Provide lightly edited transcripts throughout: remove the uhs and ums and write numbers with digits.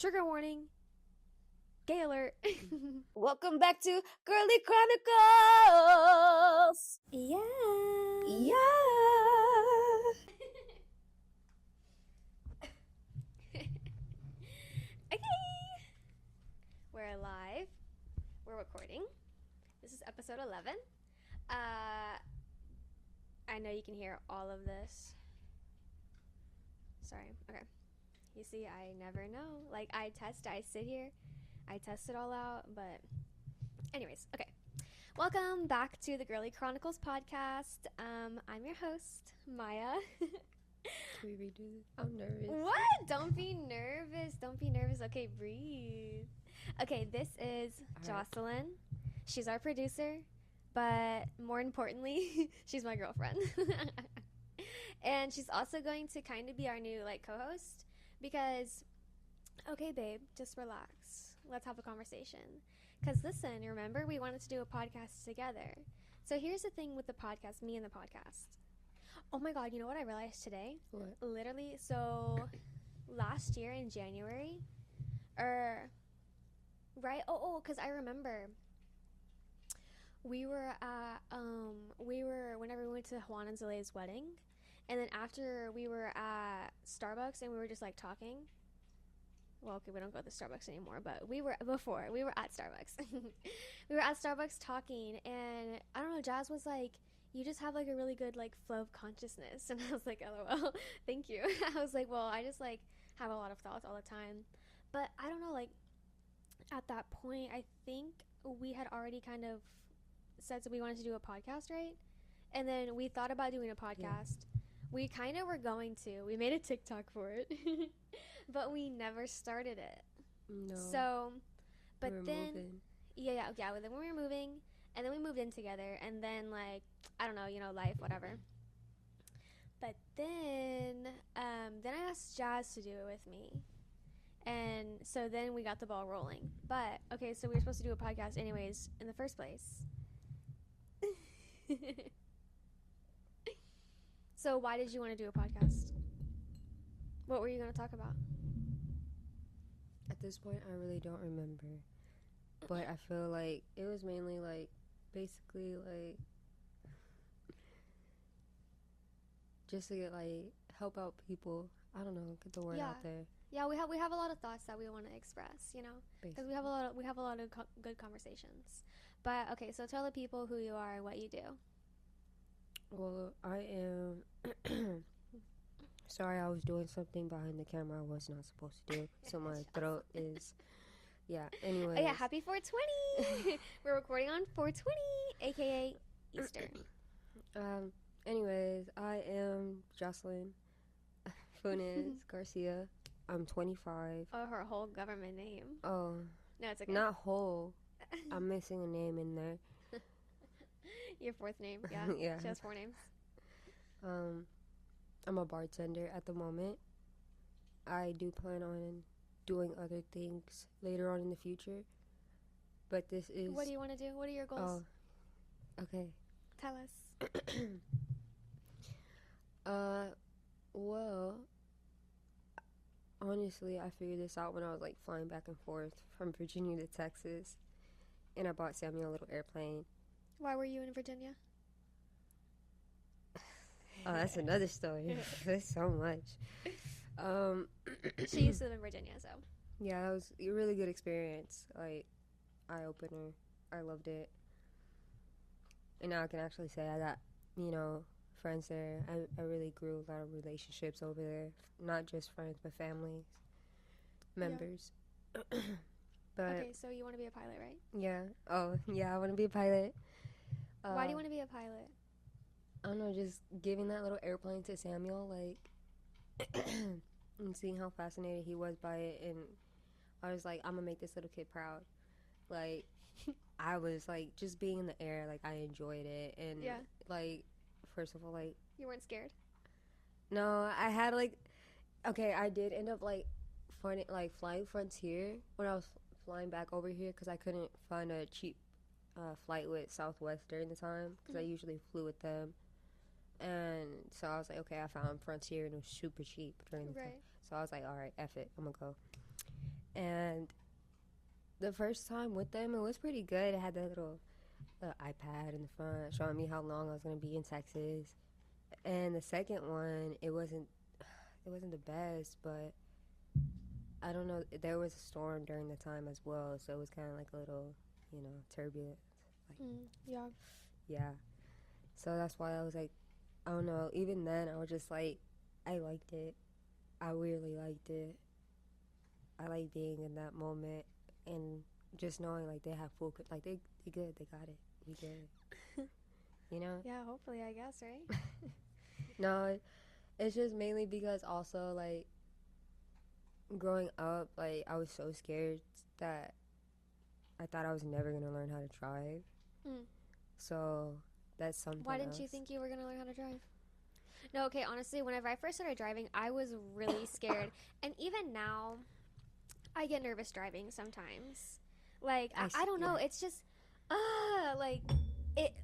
Trigger warning. Gay alert. Welcome back to Girly Chronicles. Yeah. Okay. We're live. We're recording. This is episode 11. I know you can hear all of this. Sorry. Okay. You see, I never know. Like, I sit here, I test it all out, but anyways, okay. Welcome back to the Girly Chronicles podcast. I'm your host, Maya. Can we redo this? I'm nervous. What? Don't be nervous. Don't be nervous. Okay, breathe. Okay, this is Josaline. She's our producer, but more importantly, she's my girlfriend. And she's also going to kind of be our new, co-host because, okay, babe, just relax. Let's have a conversation. Because listen, remember, we wanted to do a podcast together. So here's the thing with the podcast, me and the podcast. Oh my God, you know what I realized today? What? Literally, so last year in January, right? Because I remember we were at, whenever we went to Juan and Zile's wedding, and then after we were at Starbucks and we were just talking. Well, okay, we don't go to Starbucks anymore, but we were at Starbucks. We were at Starbucks talking, and I don't know, Jazz was like, you just have a really good flow of consciousness. And I was like, LOL, thank you. I was like, well, I just have a lot of thoughts all the time. But I don't know, at that point, I think we had already kind of said that we wanted to do a podcast, right? And then we thought about doing a podcast. Yeah. We kind of were going to. We made a TikTok for it. But we never started it. No. So, but we then, moving. yeah. Well, then we were moving, and then we moved in together, and then I don't know, life, whatever. But then I asked Jazz to do it with me, and so then we got the ball rolling. But okay, so we were supposed to do a podcast anyways in the first place. So why did you want to do a podcast? What were you going to talk about? At this point, I really don't remember. But I feel like it was mainly basically just to get help out people. I don't know, get the word out there. Yeah, we have a lot of thoughts that we want to express, because we have a lot of good conversations. But okay, so tell the people who you are and what you do. Well, I am. Sorry, I was doing something behind the camera I was not supposed to do. So my throat is. Yeah, anyway. Oh, yeah, happy 420! We're recording on 420, aka Easter. Anyways, I am Josaline Funes Garcia. I'm 25. Oh, her whole government name. Oh. No, it's okay. Not whole. I'm missing a name in there. Your fourth name, yeah. Yeah. She has 4 names. I'm a bartender at the moment. I do plan on doing other things later on in the future. But this is... What do you want to do? What are your goals? Oh, okay. Tell us. Well, honestly, I figured this out when I was flying back and forth from Virginia to Texas. And I bought Samuel a little airplane. Why were you in Virginia? Oh, that's another story. There's so much. She used to live in Virginia, so. Yeah, that was a really good experience. Eye-opener. I loved it. And now I can actually say I got, friends there. I really grew a lot of relationships over there. Not just friends, but families. Members. Yeah. But, okay, so you want to be a pilot, right? Yeah. Oh, yeah, I want to be a pilot. Why do you want to be a pilot? I don't know, just giving that little airplane to Samuel, and seeing how fascinated he was by it, and I was like, I'm gonna make this little kid proud. I was, just being in the air, I enjoyed it, and, yeah. First of all, You weren't scared? No, I had, okay, I did end up, flying Frontier when I was flying back over here, because I couldn't find a cheap flight with Southwest during the time, because I usually flew with them. And so I was like, okay, I found Frontier, and it was super cheap during the time. So I was like, all right, F it, I'm gonna go. the first time with them, it was pretty good. It had that little iPad in the front showing me how long I was gonna be in Texas. And the second one, it wasn't the best, but I don't know. There was a storm during the time as well, so it was kind of like a little, turbulent. Like, Yeah. yeah. So that's why I was like, I don't know. Even then, I was just like, I liked it. I really liked it. I like being in that moment and just knowing like they have full, like they good, they got it, we good. Yeah, hopefully, I guess, right? No, it's just mainly because also like growing up, like I was so scared that I thought I was never gonna learn how to drive. Mm. So that's something. Why didn't you think you were gonna learn how to drive? No, okay, honestly, whenever I first started driving, I was really scared. And even now, I get nervous driving sometimes. Like, I don't know, it's just, like,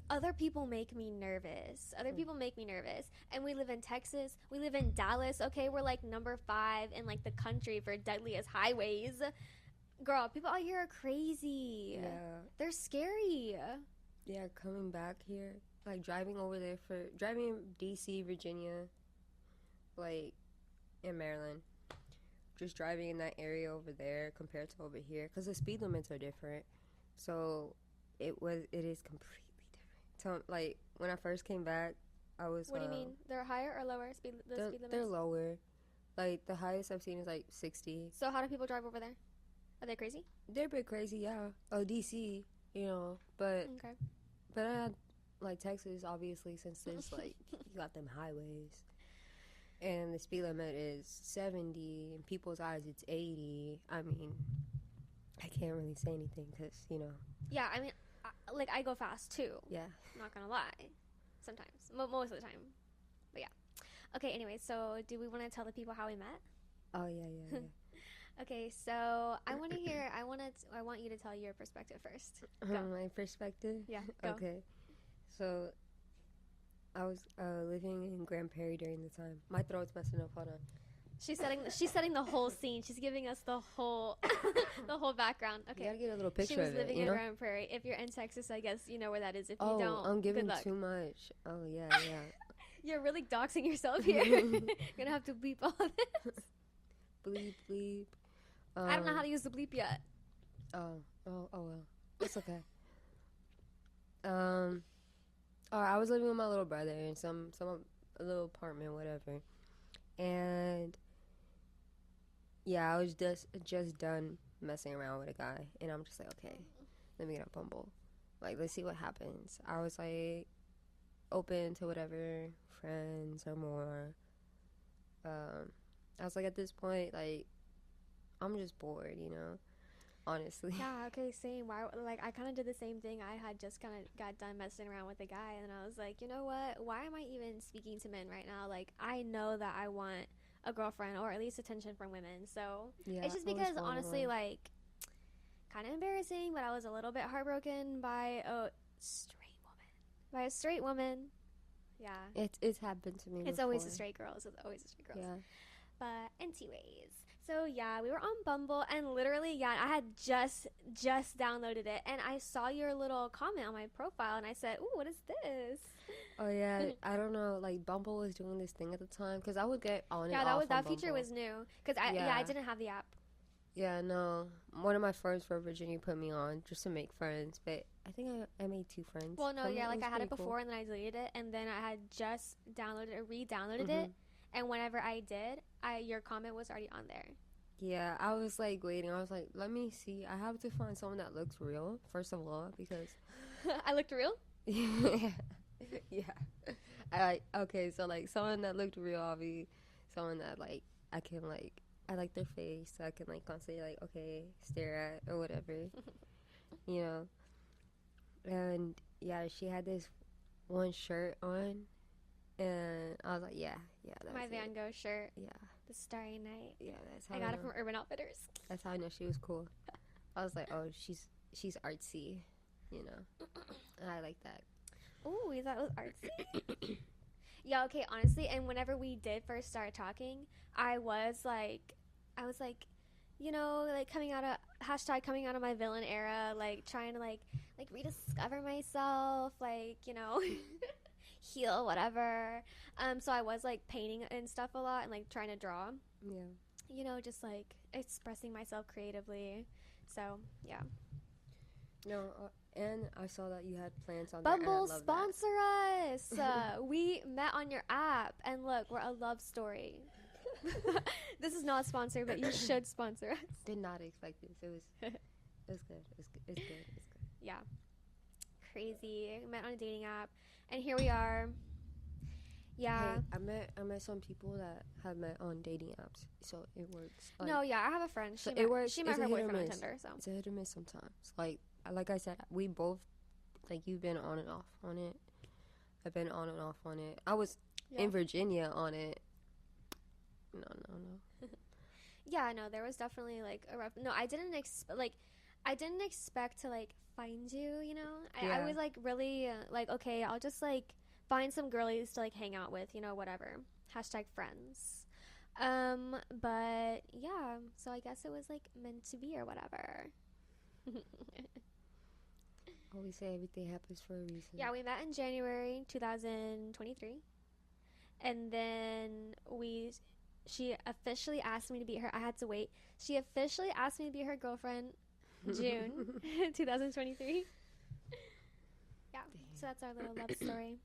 other people make me nervous. Other people make me nervous. And we live in Texas. We live in Dallas. Okay, we're like number 5 in like the country for deadliest highways. Girl, people out here are crazy. Yeah. They're scary. Yeah, coming back here, like driving in DC, Virginia, like in Maryland, just driving in that area over there compared to over here, because the speed limits are different. So it is completely different. So like when I first came back, I was. What do you mean? They're higher or lower speed limits? They're lower. Like the highest I've seen is like 60. So how do people drive over there? Are they crazy? They're a bit crazy, yeah. Oh, DC, but Okay. but I had like Texas, obviously, since there's like you got them highways, and the speed limit is 70. In people's eyes, it's 80. I mean, I can't really say anything because Yeah, I mean, I go fast too. Yeah. I'm not gonna lie. Sometimes, most of the time. But yeah. Okay. Anyway, so do we want to tell the people how we met? Oh yeah. Okay, so I want to hear. I want you to tell your perspective first. Go. My perspective. Yeah. Go. Okay. So I was living in Grand Prairie during the time. My throat's messing up. Hold on. She's setting the whole scene. She's giving us the whole the whole background. Okay. You gotta get a little picture she was of living it. in Grand Prairie. If you're in Texas, I guess you know where that is. If you Oh, don't, I'm giving good luck. too much. Oh yeah. You're really doxing yourself here. You're gonna have to bleep all this. Bleep. I don't know how to use the bleep yet. Oh well. It's okay. I was living with my little brother in some a little apartment, whatever. And yeah, I was just done messing around with a guy, and I'm just like, okay, let me get on Bumble. Like, let's see what happens. I was like open to whatever, friends or more. I was like, at this point, like, I'm just bored, honestly. Yeah, okay, same. Why? Like, I kind of did the same thing. I had just kind of got done messing around with a guy, and I was like, you know what? Why am I even speaking to men right now? Like, I know that I want a girlfriend or at least attention from women. So Yeah, it's just because, honestly, like, kind of embarrassing, but I was a little bit heartbroken by a straight woman. Yeah. It's happened to me. It's before. always a straight girl. It's always a straight girl. Yeah. But anyways, so yeah, we were on Bumble, and literally, yeah, I had just downloaded it, and I saw your little comment on my profile, and I said, "Ooh, what is this?" Oh yeah, I don't know. Like Bumble was doing this thing at the time because I would get on. Yeah, and off that on feature Bumble. was new because I didn't have the app. Yeah, no. One of my friends from Virginia put me on just to make friends, but I think I made 2 friends. Well, no, yeah, like I had it pretty before, and then I deleted it, and then I had just re-downloaded it, and whenever I did, your comment was already on there. Yeah, I was like waiting. I was like, let me see. I have to find someone that looks real, first of all, because I looked real? Yeah. Okay, so like someone that looked real, obviously, someone that like I can like I like their face, so I can like constantly like okay, stare at or whatever. And yeah, she had this one shirt on, and I was like, yeah, that's My Van it. Gogh shirt. Yeah. The Starry Night. Yeah, that's how I got it from Urban Outfitters. That's how I know she was cool. I was like, oh, she's artsy, And I like that. Ooh, you thought it was artsy? Yeah, okay, honestly, and whenever we did first start talking, I was like, you know, like coming out of hashtag coming out of my villain era, like trying to like rediscover myself, like, you know, heal, whatever. So I was like painting and stuff a lot and like trying to draw. Yeah. You know, just like expressing myself creatively. So yeah. No, and I saw that you had plans on there, and I Bumble, love sponsor us. We met on your app, and look, we're a love story. This is not sponsored, but you should sponsor us. Did not expect this. It was good. It's good. It's good. Yeah, crazy. Met on a dating app, and here we are. Yeah. Hey, I met some people that have met on dating apps, so it works. Like, No, yeah, I have a friend. so it works. She met It's her a hit or boyfriend on miss. Tinder. So It's a hit or miss sometimes. Like I said, we both, like, you've been on and off on it. I've been on and off on it. I was in Virginia on it. No. Yeah, no, there was definitely like a rough. No, I didn't expect to like find you. You know, I was like really like, okay, I'll just like find some girlies to like hang out with. You know, whatever. Hashtag friends. But yeah, so I guess it was like meant to be or whatever. Always say everything happens for a reason. Yeah, we met in January 2023, and then she officially asked me to be her. I had to wait. She officially asked me to be her girlfriend June 2023. Yeah, so that's our little love story.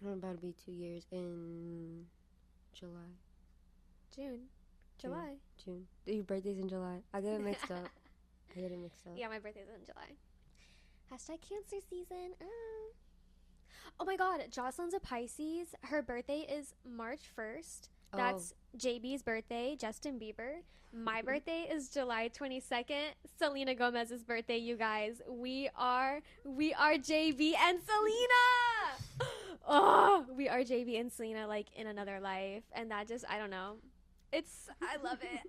I'm about to be 2 years in July. July. June. Your birthday's in July. I get it mixed up. Yeah, my birthday's in July. Hashtag Cancer season. Oh my God, Josaline's a Pisces. Her birthday is March 1st. That's JB's birthday, Justin Bieber. My birthday is July 22nd. Selena Gomez's birthday, you guys. We are JB and Selena. Oh, we are JB and Selena like in another life. And that just, I don't know. I love it.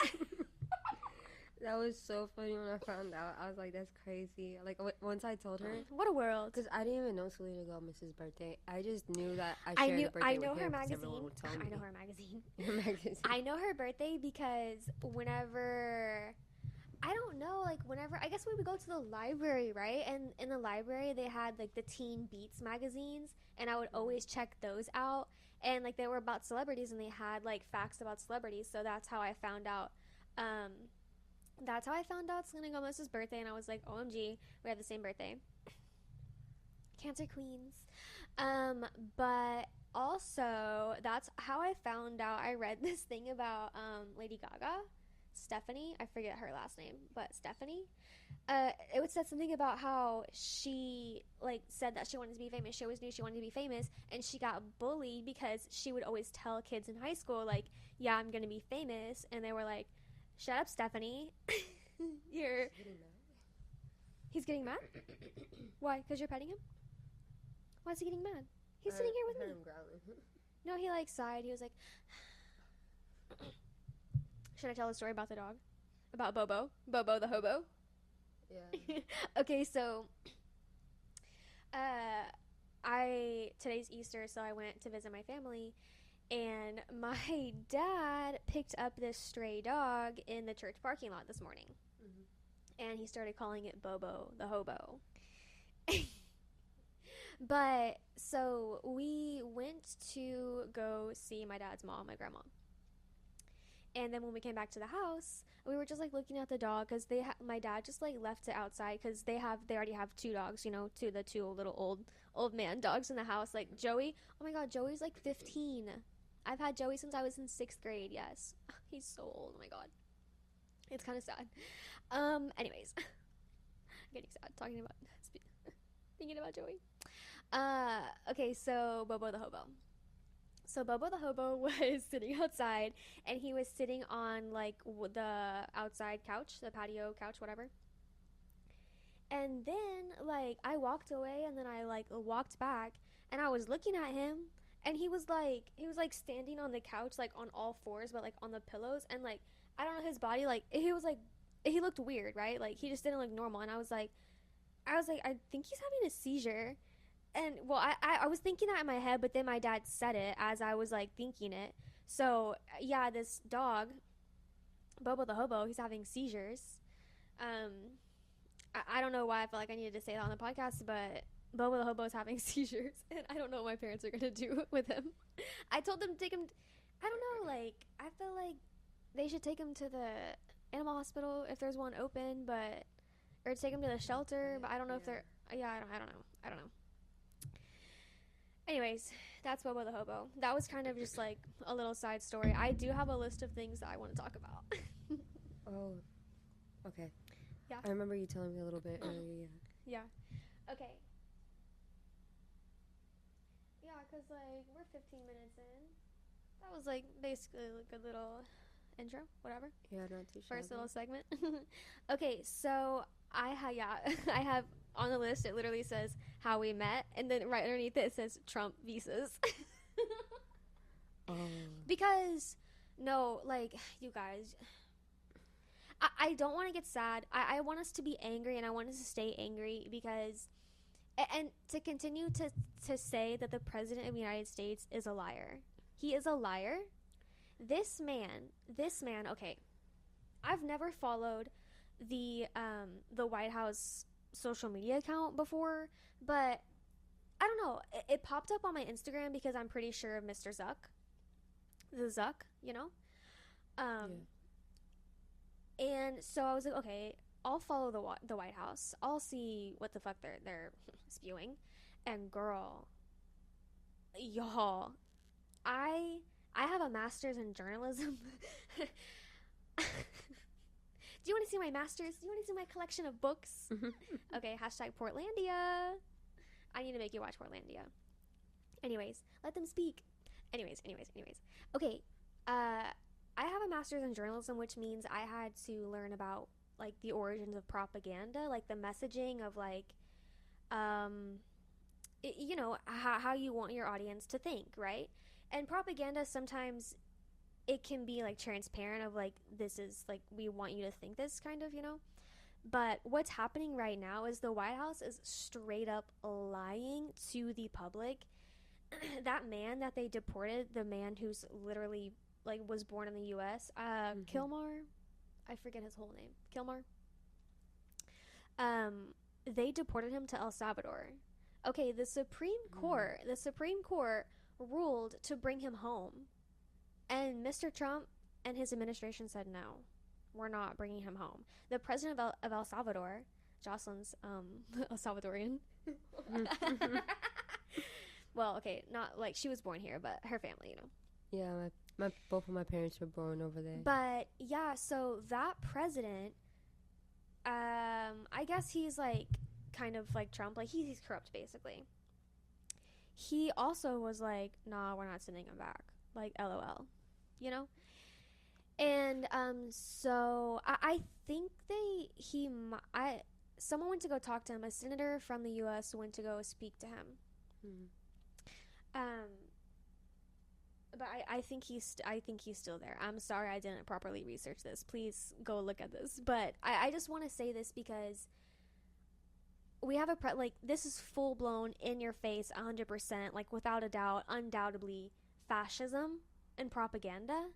That was so funny when I found out. I was like, that's crazy. Like, once I told her. What a world. Because I didn't even know Selena Gomez's birthday. I just knew that I shared the birthday I know with her him, 'cause magazine. everyone would tell me. I know her magazine. Her magazine. I know her birthday because whenever, I don't know, like whenever, I guess we would go to the library, right? And in the library, they had like the Teen Beats magazines, and I would always check those out. And like they were about celebrities, and they had like facts about celebrities. So that's how I found out. That's how I found out Selena Gomez's birthday, and I was like, OMG, we have the same birthday. Cancer queens. But also, that's how I found out. I read this thing about Lady Gaga, Stephanie. I forget her last name, but Stephanie. It would said something about how she like said that she wanted to be famous. She always knew she wanted to be famous, and she got bullied because she would always tell kids in high school, like, yeah, I'm gonna be famous, and they were like, shut up, Stephanie. He's getting mad? Why? Because you're petting him? Why is he getting mad? He's sitting here with me. Him growling. No, he like sighed. He was like, should I tell a story about the dog? About Bobo? Bobo the hobo? Yeah. Okay, so today's Easter, so I went to visit my family. And my dad picked up this stray dog in the church parking lot this morning. Mm-hmm. And he started calling it Bobo the hobo. But so we went to go see my dad's mom, my grandma. And then when we came back to the house, we were just like looking at the dog because my dad just like left it outside because they already have two dogs, you know, the two little old man dogs in the house. Like Joey, oh my God, Joey's like 15. I've had Joey since I was in 6th grade. Yes, he's so old. Oh my God, it's kind of sad. Anyways, getting sad thinking about Joey. Okay, so Bobo the hobo. So Bobo the hobo was sitting outside, and he was sitting on like the outside couch, the patio couch, whatever. And then like I walked away, and then I like walked back, and I was looking at him. And he was like standing on the couch, like on all fours, but like on the pillows. And like, I don't know, his body, like, he looked weird, right? Like, he just didn't look normal. And I was like, I think he's having a seizure. And well, I was thinking that in my head, but then my dad said it as I was like thinking it. So yeah, this dog, Bobo the hobo, he's having seizures. I don't know why I felt like I needed to say that on the podcast, but Bobo the hobo is having seizures, and I don't know what my parents are gonna do with him. I told them to take him. I don't know. Like, I feel like they should take him to the animal hospital if there's one open, but or take him to the shelter. But I don't know if they're. Yeah, I don't know. I don't know. Anyways, that's Bobo the hobo. That was kind of just like a little side story. I do have a list of things that I want to talk about. Oh, okay. Yeah. I remember you telling me a little bit earlier. Yeah. Okay. Yeah, because, like, we're 15 minutes in. That was, like, basically like a little intro, whatever. Yeah, not too sure. First little segment. Okay, so I have on the list, it literally says how we met, and then right underneath it says Trump visas. Oh. Because, no, like, you guys, I don't want to get sad. I want us to be angry, and I want us to stay angry because, and to continue to say that the President of the United States is a liar. He is a liar. This man, okay, I've never followed the White House social media account before, but I don't know. It popped up on my Instagram because I'm pretty sure of Mr. Zuck, you know? Yeah. And so I was like, okay, I'll follow the White House. I'll see what the fuck they're spewing. And girl, y'all, I have a master's in journalism. Do you want to see my master's? Do you want to see my collection of books? Okay, hashtag Portlandia. I need to make you watch Portlandia. Anyways, let them speak. Anyways. Okay, I have a master's in journalism, which means I had to learn about, like, the origins of propaganda, like the messaging of, like, you know, how you want your audience to think, right? And propaganda, sometimes it can be, like, transparent of, like, this is, like, we want you to think this, kind of, you know? But what's happening right now is the White House is straight up lying to the public. That man that they deported, the man who's literally, like, was born in the U.S., Kilmar, I forget his whole name, Kilmar, they deported him to El Salvador. Okay, the Supreme Court ruled to bring him home, and Mr. Trump and his administration said, no, we're not bringing him home. The president of El Salvador, Josaline's El Salvadorian. Well, okay, not like she was born here, but her family, you know. Yeah, my both of my parents were born over there. But yeah, so that president, I guess he's like kind of like Trump, like he's corrupt basically. He also was like, nah, we're not sending him back, like LOL, you know. And so I think someone went to go talk to him. A senator from the U.S. went to go speak to him. But I think he's still there. I'm sorry I didn't properly research this. Please go look at this. But I just want to say this because we have like, this is full blown, in your face, 100%, like without a doubt, undoubtedly fascism and propaganda.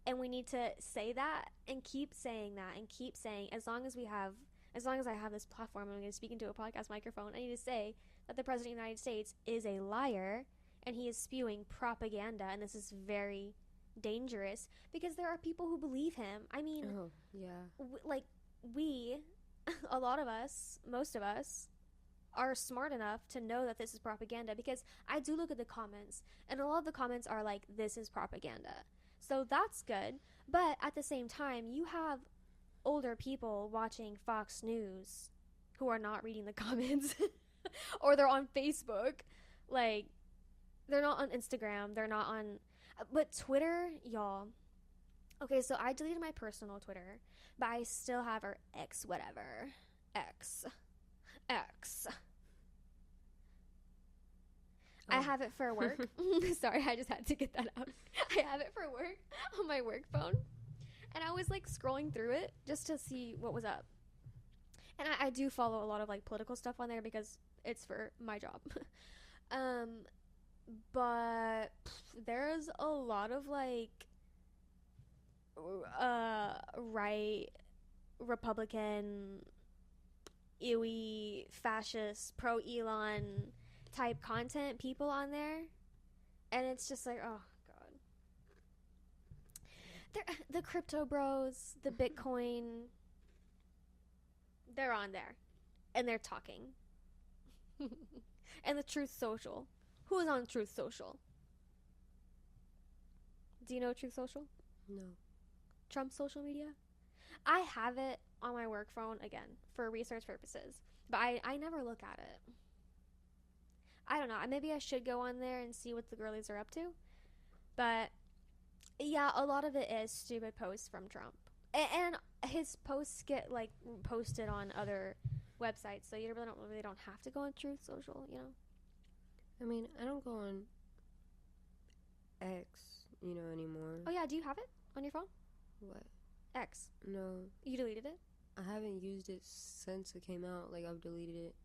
And we need to say that and keep saying that and keep saying, as long as I have this platform, I'm going to speak into a podcast microphone, I need to say that the President of the United States is a liar and he is spewing propaganda, and this is very dangerous because there are people who believe him. I mean, a lot of us, most of us, are smart enough to know that this is propaganda, because I do look at the comments, and a lot of the comments are like, this is propaganda. So that's good, but at the same time, you have older people watching Fox News who are not reading the comments, or they're on Facebook, like, they're not on Instagram, they're not on, but Twitter, y'all. Okay, so I deleted my personal Twitter, but I still have our X. I have it for work. Sorry, I just had to get that out. I have it for work on my work phone. And I was like scrolling through it just to see what was up. And I do follow a lot of like political stuff on there because it's for my job. But there's a lot of like right, Republican, ewy, fascist, pro Elon type content people on there, and it's just like, oh god, the crypto bros, the Bitcoin, they're on there, and they're talking, and the Truth Social. Who is on Truth Social? Do you know Truth Social? No. Trump's social media? I have it on my work phone, again, for research purposes. But I never look at it. I don't know. Maybe I should go on there and see what the girlies are up to. But, yeah, a lot of it is stupid posts from Trump. And his posts get, like, posted on other websites. So you really don't have to go on Truth Social, you know? I mean, I don't go on X, anymore. Oh, yeah. Do you have it on your phone? What? X. No. You deleted it? I haven't used it since it came out. Like, I've deleted it.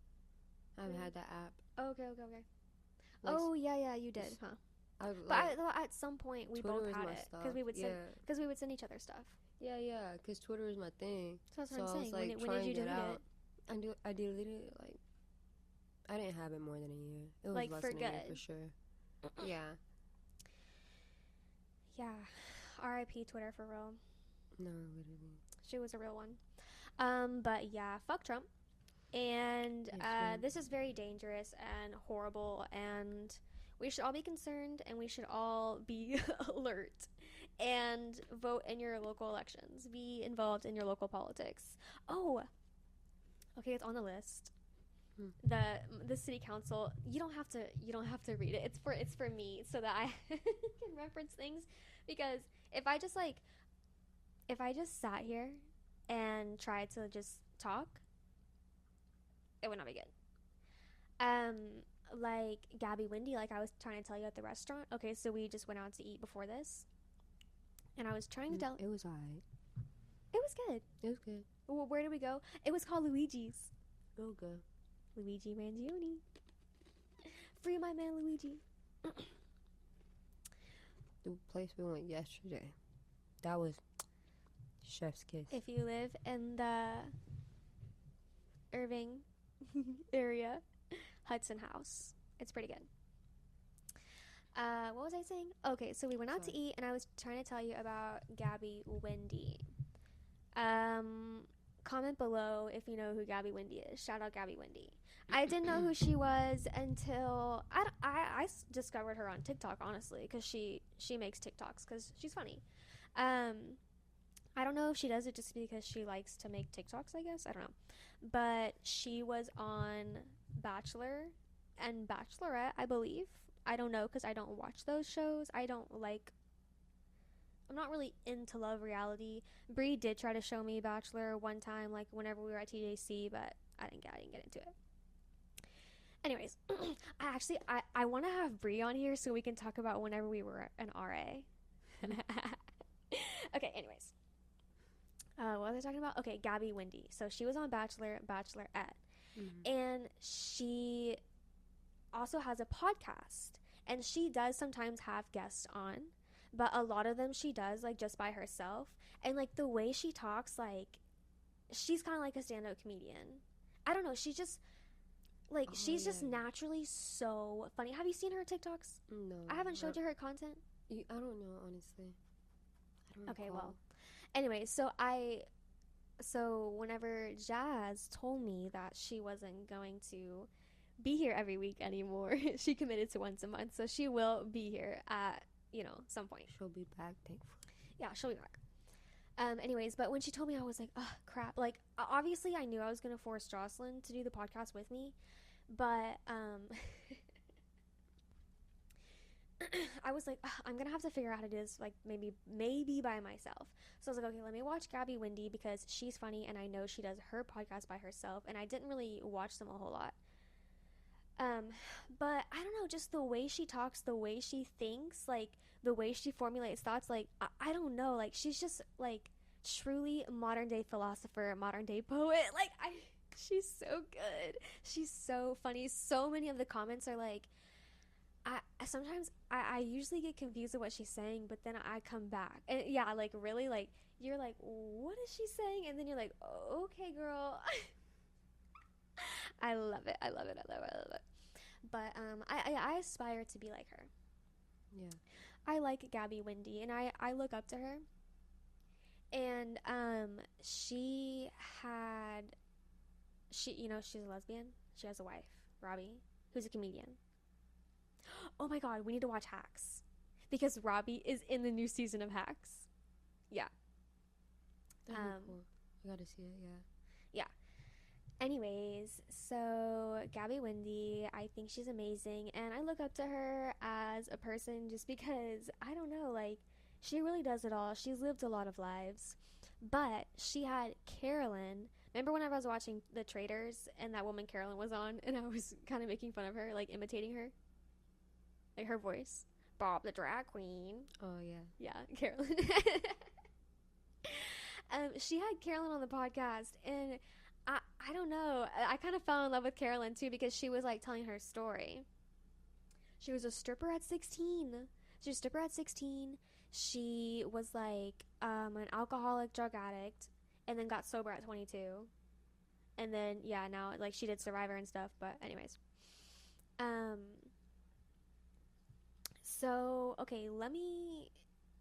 I haven't had that app. Oh, okay. Like, oh, yeah, you did, huh? But I thought at some point we Twitter both had it because we would send each other stuff. Yeah, because Twitter is my thing. So that's what I'm saying. Like, when did you delete it? I deleted it, like, I didn't have it more than a year. It was like, less for than a year good. for sure. Yeah. Yeah. R.I.P. Twitter for real. No, literally. She was a real one. But yeah, fuck Trump. And this is very dangerous and horrible, and we should all be concerned, and we should all be alert and vote in your local elections. Be involved in your local politics. Oh, okay, it's on the list. The city council. You don't have to read it. It's for me so that I can reference things, because if I just sat here and tried to just talk, it would not be good. Like Gabby Windy, like I was trying to tell you at the restaurant. Okay, so we just went out to eat before this, and I was trying to tell. It was alright. It was good. It was good. Well, where did we go? It was called Luigi's. Oh, good. Luigi Mangione. Free my man Luigi. The place we went yesterday, that was chef's kiss. If you live in the Irving area, Hudson House, it's pretty good. What was I saying? Okay, so we went out to eat, and I was trying to tell you about Gabby Windy. Comment below if you know who Gabby Windy is. Shout out Gabby Windy. I didn't know who she was until I discovered her on TikTok, honestly, because she makes TikToks because she's funny. I don't know if she does it just because she likes to make TikToks, I guess. I don't know. But she was on Bachelor and Bachelorette, I believe. I don't know because I don't watch those shows. I'm not really into love reality. Bree did try to show me Bachelor one time, like whenever we were at TJC, but I didn't get into it. Anyways, I want to have Bree on here so we can talk about whenever we were an RA. Okay, anyways. What was I talking about? Okay, Gabby Windy. So she was on Bachelor, Bachelorette. Mm-hmm. And she also has a podcast. And she does sometimes have guests on. But a lot of them she does, like, just by herself. And, like, the way she talks, like, she's kind of like a stand-up comedian. I don't know. She's just, like, she's just naturally so funny. Have you seen her TikToks? No. I haven't showed you her content. I don't know, honestly. I don't Okay, recall. well. Anyway, so whenever Jazz told me that she wasn't going to be here every week anymore, she committed to once a month. So she will be here at, some point. She'll be back, thankfully. Yeah, she'll be back. Anyways, but when she told me, I was like, oh, crap. Like, obviously I knew I was going to force Josaline to do the podcast with me. But, I was like, I'm going to have to figure out how to do this, like, maybe by myself. So I was like, okay, let me watch Gabby Windy because she's funny and I know she does her podcast by herself. And I didn't really watch them a whole lot. But I don't know, just the way she talks, the way she thinks, like, the way she formulates thoughts, like, I don't know, like, she's just, like, truly modern day philosopher, modern day poet. Like, she's so good. She's so funny. So many of the comments are like, I sometimes I usually get confused with what she's saying, but then I come back and yeah, like really, like you're like, what is she saying? And then you're like, oh, okay, girl. I love it. I love it. I love it. I love it. But I aspire to be like her. Yeah. I like Gabby Windy, and I look up to her. And she's a lesbian. She has a wife, Robbie, who's a comedian. Oh my god, we need to watch Hacks because Robbie is in the new season of Hacks. Yeah. That'd be cool. I gotta see it. Yeah. Anyways, so Gabby Windy, I think she's amazing, and I look up to her as a person just because, I don't know, like, she really does it all. She's lived a lot of lives, but she had Carolyn. Remember when I was watching The Traitors and that woman Carolyn was on, and I was kind of making fun of her, like imitating her, like her voice? Bob the drag queen. Oh yeah. Yeah, Carolyn. She had Carolyn on the podcast, and I don't know. I kind of fell in love with Carolyn too because she was like telling her story. She was a stripper at 16. She was a stripper at 16. She was like an alcoholic drug addict and then got sober at 22. And then yeah, now like she did Survivor and stuff, but anyways. So, okay,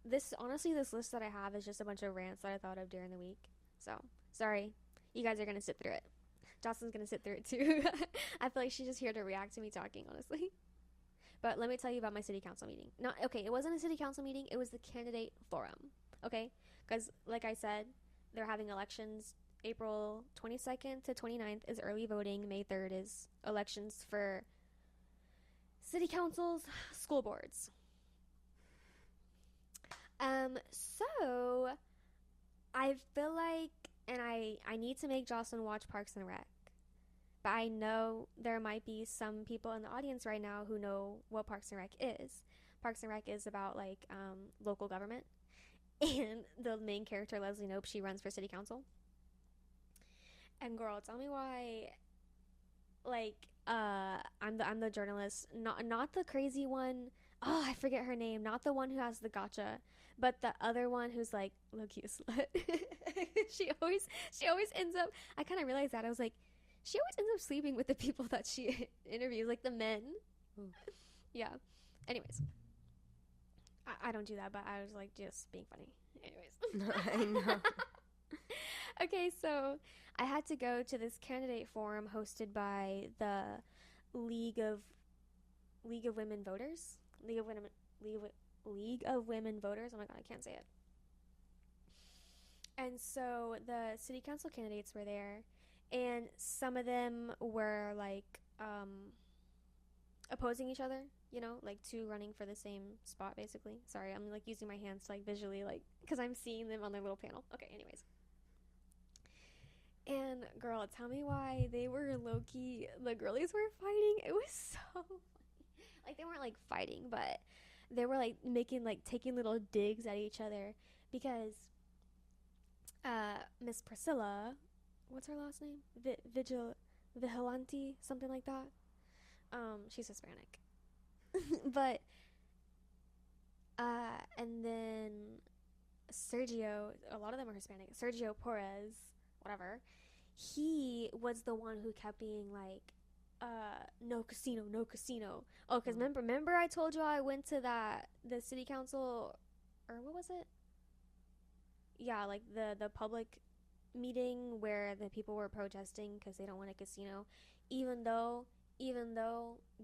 this list that I have is just a bunch of rants that I thought of during the week. So, sorry. You guys are going to sit through it. Jocelyn's going to sit through it too. I feel like she's just here to react to me talking, honestly. But let me tell you about my city council meeting. It wasn't a city council meeting. It was the candidate forum. Okay? Because, like I said, they're having elections. April 22nd to 29th is early voting. May 3rd is elections for city councils, school boards. So I feel like, and I need to make Jocelyn watch Parks and Rec, but I know there might be some people in the audience right now who know what Parks and Rec is. Parks and Rec is about like local government, and the main character, Leslie Knope, she runs for city council. And girl, tell me why, like, I'm the journalist, not the crazy one. Oh, I forget her name. Not the one who has the gotcha, but the other one who's like low-key a slut. She always ends up. I kind of realized that. I was like, she always ends up sleeping with the people that she interviews, like the men. Ooh. Yeah. Anyways, I don't do that, but I was like just being funny. Anyways. I know. Okay, so I had to go to this candidate forum hosted by the League of Women Voters. League of Women Voters. Oh my god, I can't say it. And so the city council candidates were there, and some of them were like opposing each other, you know, like two running for the same spot basically. Sorry, I'm like using my hands to like visually, like, because I'm seeing them on their little panel. Okay, anyways. And girl, tell me why they were low-key, the girlies were fighting. It was so funny. Like, they weren't like fighting, but they were like taking little digs at each other because Miss Priscilla, what's her last name? Vigilante, something like that. She's Hispanic. But and then Sergio, a lot of them are Hispanic. Sergio Perez, whatever. He was the one who kept being like, no casino, no casino. Oh, because remember I told you I went to the city council, or what was it? Yeah, like the public meeting where the people were protesting because they don't want a casino, even though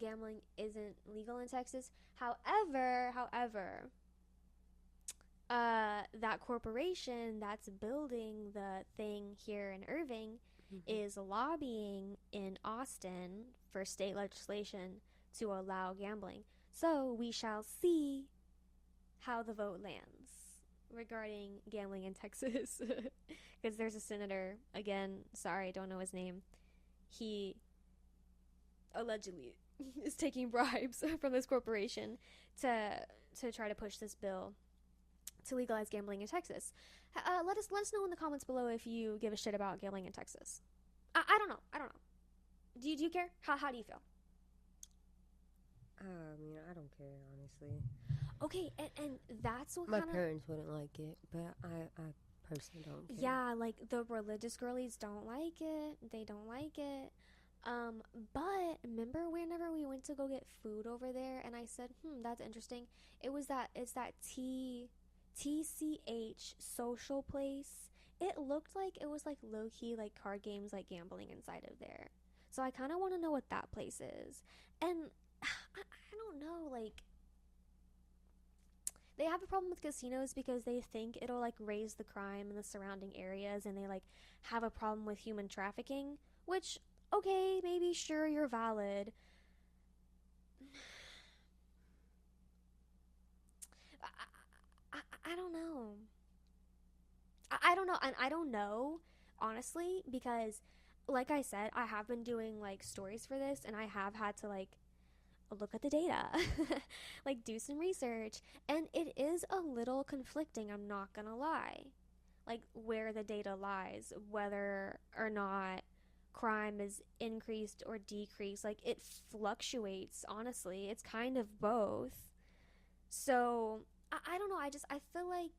gambling isn't legal in Texas. However, that corporation that's building the thing here in Irving is lobbying in Austin for state legislation to allow gambling. So we shall see how the vote lands regarding gambling in Texas. Because there's a senator, again, sorry, I don't know his name. He allegedly is taking bribes from this corporation to try to push this bill to legalize gambling in Texas. Let us know in the comments below if you give a shit about gambling in Texas. I don't know. Do you care? How do you feel? I mean, I don't care, honestly. Okay, and that's what My kind of... parents wouldn't like it, but I personally don't care. Yeah, like, the religious girlies don't like it. They don't like it. But remember whenever we went to go get food over there, and I said, that's interesting. It's that TCH social place. It looked like it was like low key, like card games, like gambling inside of there. So I kind of want to know what that place is. And I don't know, like, they have a problem with casinos because they think it'll like raise the crime in the surrounding areas, and they like have a problem with human trafficking, which, okay, maybe, sure, you're valid. I don't know. I don't know, and I don't know, honestly, because, like I said, I have been doing like stories for this, and I have had to like look at the data, like do some research, and it is a little conflicting, I'm not gonna lie. Like, where the data lies, whether or not crime is increased or decreased, like, it fluctuates, honestly. It's kind of both. So, I don't know. I feel like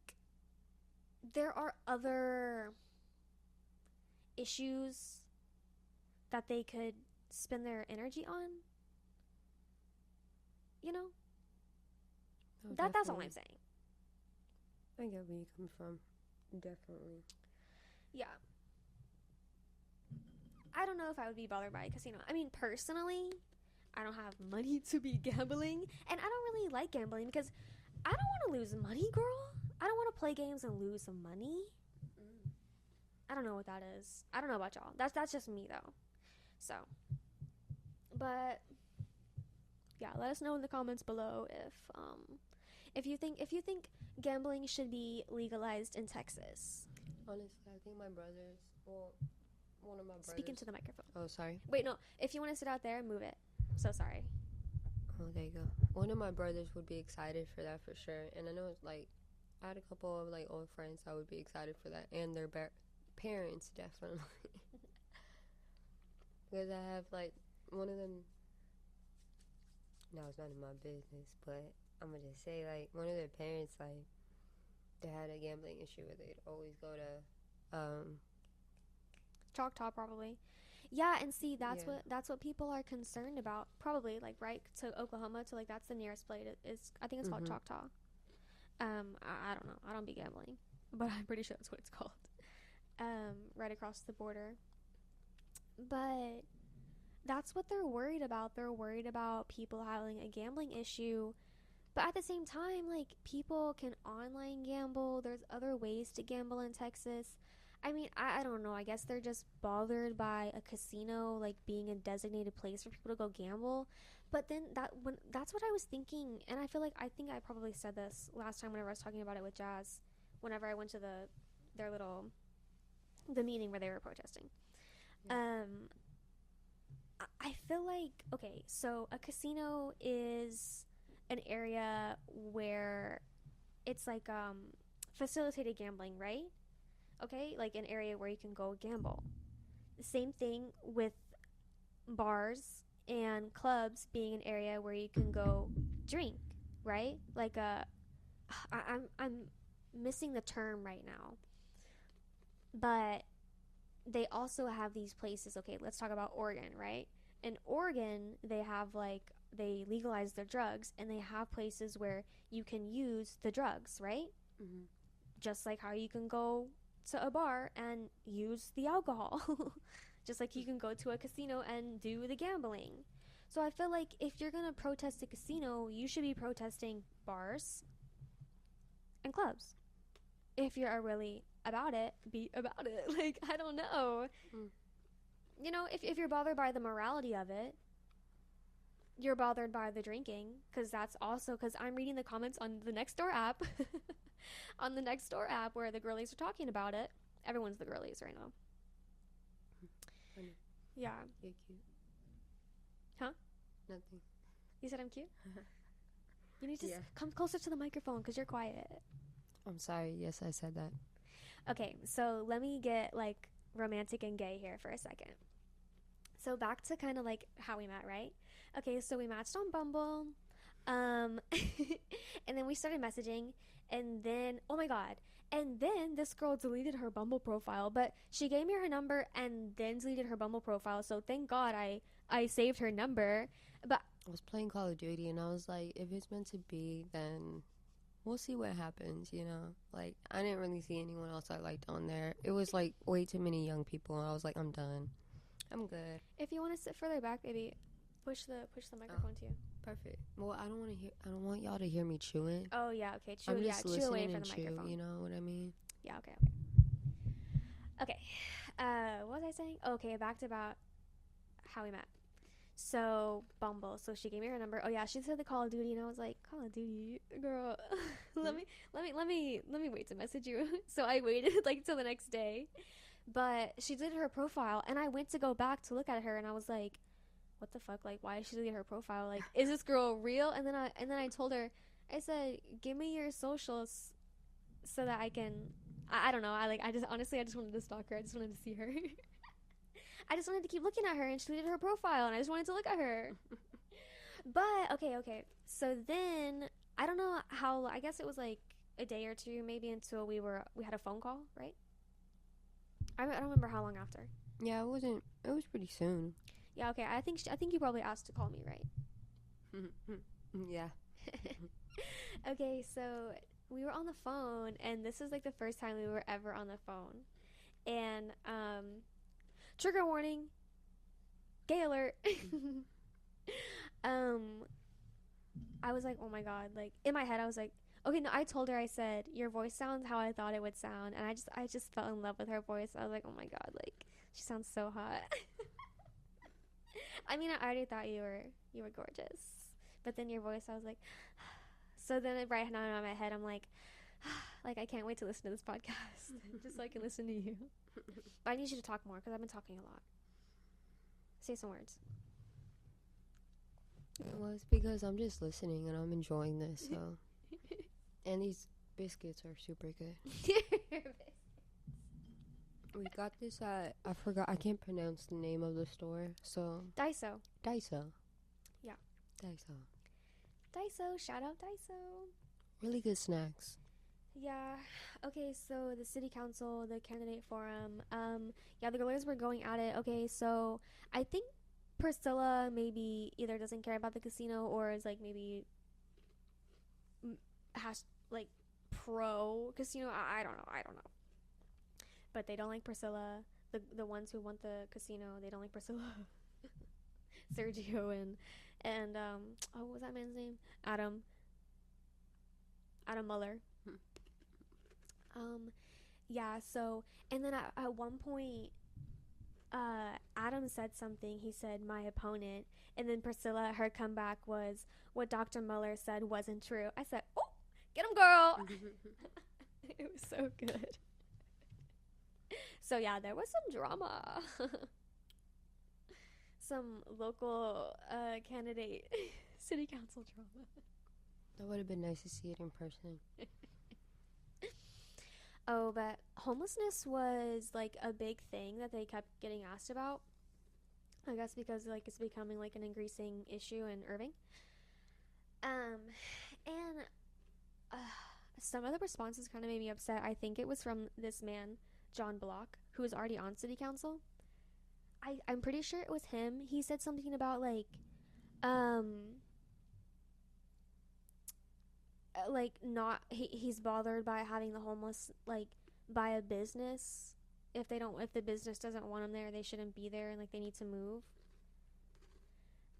there are other issues that they could spend their energy on, you know? Oh, That's all definitely. I'm saying. I get where you come from. Definitely. Yeah. I don't know if I would be bothered by a casino. I mean, personally, I don't have money to be gambling, and I don't really like gambling because I don't want to lose money, girl. I don't want to play games and lose some money. I don't know what that is. I don't know about y'all. That's just me though. So, but yeah, let us know in the comments below if you think gambling should be legalized in Texas. Honestly, I think my brothers, well, one of my brothers. Speak into the microphone. Oh, sorry. Wait, no. If you want to sit out there, move it. So sorry. Oh, there you go. One of my brothers would be excited for that for sure. And I know, like, I had a couple of, like, old friends that would be excited for that. And their parents, definitely. Because I have, like, one of them. No, it's none of my business. But I'm going to just say, like, one of their parents, like, they had a gambling issue where they'd always go to, Choctaw, probably. Yeah, and see, that's yeah. what people are concerned about. Probably, like, right to Oklahoma, to like, that's the nearest place. Is, I think it's called Choctaw. I don't know. I don't be gambling, but I'm pretty sure that's what it's called. Right across the border. But that's what they're worried about. They're worried about people having a gambling issue. But at the same time, like, people can online gamble. There's other ways to gamble in Texas. I mean, I don't know. I guess they're just bothered by a casino, like, being a designated place for people to go gamble. But then that's what I was thinking, and I feel like I think I probably said this last time whenever I was talking about it with Jazz, whenever I went to the meeting where they were protesting. Yeah. I feel like, okay, so a casino is an area where it's like facilitated gambling, right? Okay, like an area where you can go gamble. The same thing with bars and clubs being an area where you can go drink, right? Like I'm missing the term right now, but they also have these places. Okay, let's talk about Oregon, right? In Oregon, they have like they legalize their drugs, and they have places where you can use the drugs, right? Mm-hmm. Just like how you can go to a bar and use the alcohol. Just like you can go to a casino and do the gambling. So I feel like if you're gonna protest a casino, you should be protesting bars and clubs. If you're really about it, be about it. Like, I don't know. You know, if you're bothered by the morality of it, you're bothered by the drinking, because that's also, because I'm reading the comments on the Nextdoor app on the Nextdoor app where the girlies are talking about it. Everyone's the girlies right now. Funny. Yeah. You're cute. Huh? Nothing. You said I'm cute? You need to come closer to the microphone because you're quiet. I'm sorry. Yes, I said that. Okay, so let me get like romantic and gay here for a second. So back to kind of like how we met, right? Okay, so we matched on Bumble. Um and then we started messaging, and then oh my god. And then this girl deleted her Bumble profile, but she gave me her number and then deleted her Bumble profile. So thank God I saved her number. But I was playing Call of Duty, and I was like, if it's meant to be, then we'll see what happens, you know? Like, I didn't really see anyone else I liked on there. It was, like, way too many young people, and I was like, I'm done. I'm good. if you want to sit further back, baby, push the microphone to you. Perfect. Well, I don't want y'all to hear me chewing. Oh yeah, okay. Chew, I'm yeah, just chew listening away from and the chew, microphone. you know what I mean? Yeah, okay. Okay. What was I saying? Okay, back to about how we met. So Bumble. So she gave me her number. Oh yeah, she said the Call of Duty, and I was like, Call of Duty, girl. let me wait to message you. So I waited like till the next day, but she deleted her profile, and I went to go back to look at her, and I was like, what the fuck? Like, why did she delete her profile? Like, is this girl real? And then I told her, I said, give me your socials so that I can. I don't know. I just honestly I just wanted to stalk her. I just wanted to see her. I just wanted to keep looking at her, and she deleted her profile, and I just wanted to look at her. But okay. So then I don't know how. I guess it was like a day or two, maybe, until we had a phone call, right? I don't remember how long after. Yeah, it was pretty soon. Yeah, okay. I think you probably asked to call me, right? Yeah. Okay, so we were on the phone, and this is like the first time we were ever on the phone. And trigger warning, gay alert. I was like, oh my god, like in my head I was like, okay, no, I told her, I said, your voice sounds how I thought it would sound, and I just fell in love with her voice. I was like, oh my god, like she sounds so hot. I mean, I already thought you were gorgeous, but then your voice, I was like, so then right now in my head I'm like I can't wait to listen to this podcast just so I can listen to you. But I need you to talk more because I've been talking a lot. Say some words. Well, it's because I'm just listening and I'm enjoying this, so. And these biscuits are super good. We got this at, I can't pronounce the name of the store, so. Daiso. Yeah. Daiso, shout out Daiso. Really good snacks. Yeah. Okay, so the city council, the candidate forum, yeah, the girlies were going at it. Okay, so I think Priscilla maybe either doesn't care about the casino or is like maybe has like pro casino. I don't know. But they don't like Priscilla. The ones who want the casino, they don't like Priscilla. Sergio and what was that man's name? Adam Muller. Yeah, so and then at one point Adam said something. He said my opponent, and then Priscilla, her comeback was what Dr. Muller said wasn't true. I said, oh, get him, girl. It was so good. So yeah, there was some drama. Some local candidate city council drama. That would have been nice to see it in person. Oh, but homelessness was like a big thing that they kept getting asked about. I guess because like it's becoming like an increasing issue in Irving. And some of the responses kind of made me upset. I think it was from this man, John Block, who was already on city council. I'm pretty sure it was him. He said something about like not he's bothered by having the homeless like buy a business. If the business doesn't want them there, they shouldn't be there, and like they need to move.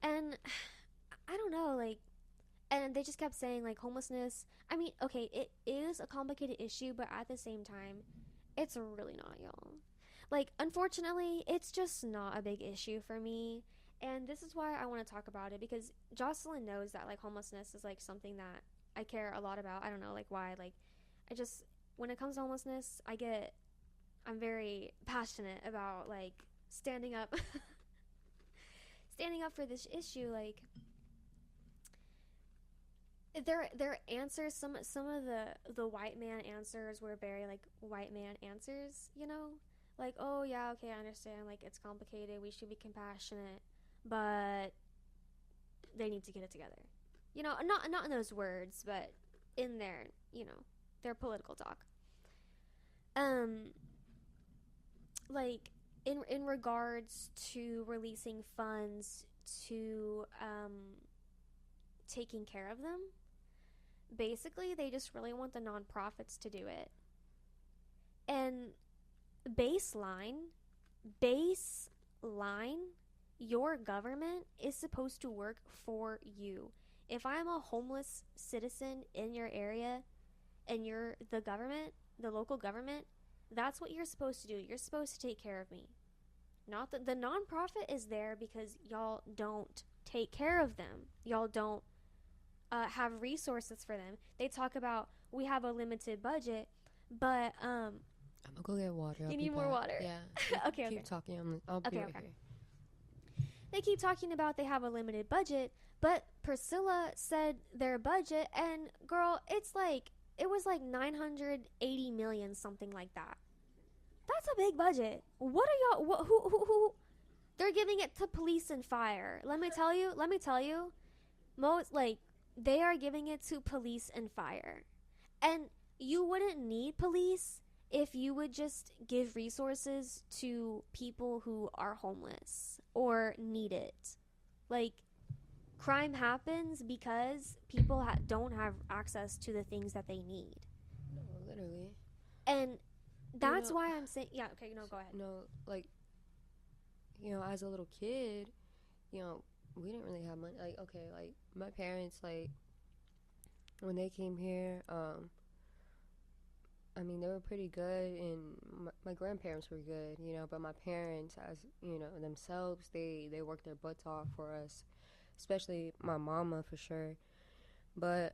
And I don't know, like, and they just kept saying like homelessness. I mean, okay, it is a complicated issue, but at the same time, it's really not, y'all. Like, unfortunately, it's just not a big issue for me. And this is why I want to talk about it, because Josaline knows that like homelessness is like something that I care a lot about. I don't know like why. Like, I just, when it comes to homelessness, I'm very passionate about like standing up for this issue. Like, their answers, some of the white man answers were very like white man answers, you know, like, oh yeah, okay, I understand, like, it's complicated, we should be compassionate, but they need to get it together. You know, not in those words, but in their, you know, their political talk. Like, in regards to releasing funds to taking care of them, basically they just really want the nonprofits to do it. And baseline, your government is supposed to work for you. If I'm a homeless citizen in your area and you're the government, the local government, that's what you're supposed to do. You're supposed to take care of me. Not that the nonprofit is there because y'all don't take care of them. Y'all don't have resources for them. They talk about we have a limited budget, but I'm gonna go get water. You need more water? Yeah. Okay. Keep talking. I'll be right here. They keep talking about they have a limited budget, but Priscilla said their budget, and girl, it was like 980 million, something like that. That's a big budget. What are y'all? Who? They're giving it to police and fire. Let me tell you. They are giving it to police and fire, and you wouldn't need police if you would just give resources to people who are homeless or need it. Like, crime happens because people don't have access to the things that they need. No, literally. And that's why I'm saying, yeah, okay, no, go ahead. No, like, as a little kid, we didn't really have money. Like, okay, like, my parents, like, when they came here, I mean, they were pretty good, and my grandparents were good, but my parents, as, themselves, they worked their butts off for us, especially my mama, for sure. But,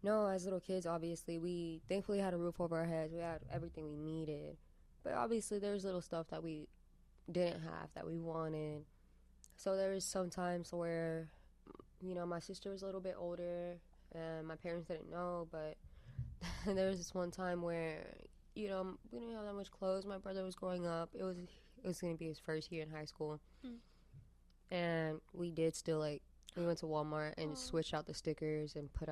no, as little kids, obviously, we thankfully had a roof over our heads. We had everything we needed. But, obviously, there's little stuff that we didn't have that we wanted. So, there was some times where, my sister was a little bit older, and my parents didn't know, but there was this one time where, we didn't have that much clothes. My brother was growing up. It was going to be his first year in high school. And we did still, like, we went to Walmart and switched out the stickers and put